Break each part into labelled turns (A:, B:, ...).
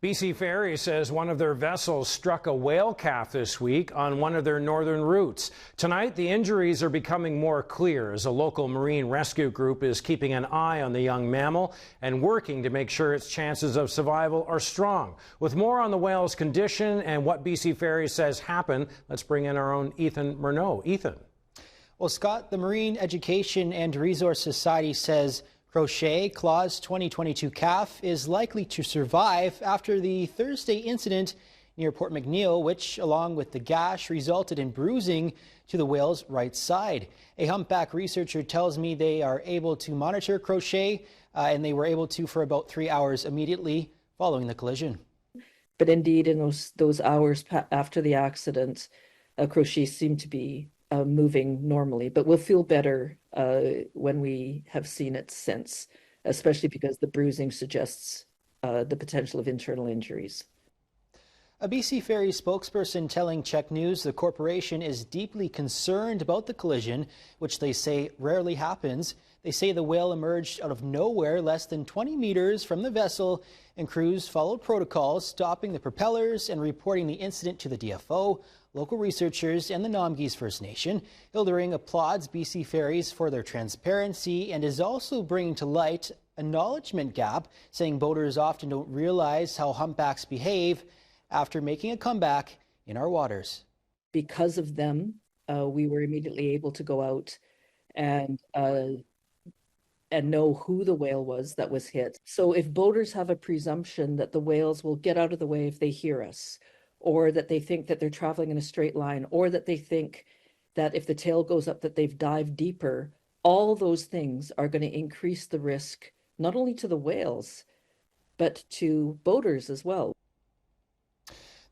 A: BC Ferries says one of their vessels struck a whale calf this week on one of their northern routes. Tonight, the injuries are becoming more clear as a local marine rescue group is keeping an eye on the young mammal and working to make sure its chances of survival are strong. With more on the whale's condition and what BC Ferries says happened, let's bring in our own Ethan Morneau. Ethan.
B: Well, Scott, the Marine Education and Resource Society says Crochet Claw's 2022 calf is likely to survive after the Thursday incident near Port McNeill, which, along with the gash, resulted in bruising to the whale's right side. A humpback researcher tells me they are able to monitor Crochet, and they were able to for about 3 hours immediately following the collision.
C: But indeed, in those hours after the accident, Crochet seemed to be moving normally, but we'll feel better when we have seen it since, especially because the bruising suggests the potential of internal injuries.
B: A BC Ferries spokesperson telling Czech News the corporation is deeply concerned about the collision, which they say rarely happens. They say the whale emerged out of nowhere less than 20 meters from the vessel, and crews followed protocols, stopping the propellers and reporting the incident to the DFO, local researchers, and the Nomgis First Nation. Hildering applauds BC Ferries for their transparency and is also bringing to light a acknowledgement gap, saying boaters often don't realize how humpbacks behave after making a comeback in our waters.
C: Because of them, we were immediately able to go out and know who the whale was that was hit. So if boaters have a presumption that the whales will get out of the way if they hear us, or that they think that they're traveling in a straight line, or that they think that if the tail goes up that they've dived deeper, all those things are going to increase the risk, not only to the whales, but to boaters as well.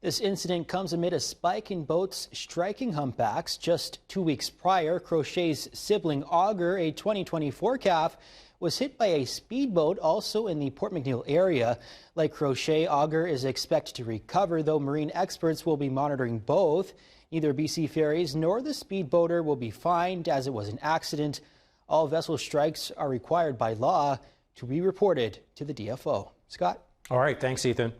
B: This incident comes amid a spike in boats striking humpbacks. Just 2 weeks prior, Crochet's sibling Auger, a 2024 calf, was hit by a speedboat also in the Port McNeill area. Like Crochet, Auger is expected to recover, though marine experts will be monitoring both. Neither BC Ferries nor the speedboater will be fined, as it was an accident. All vessel strikes are required by law to be reported to the DFO. Scott?
A: All right, thanks, Ethan.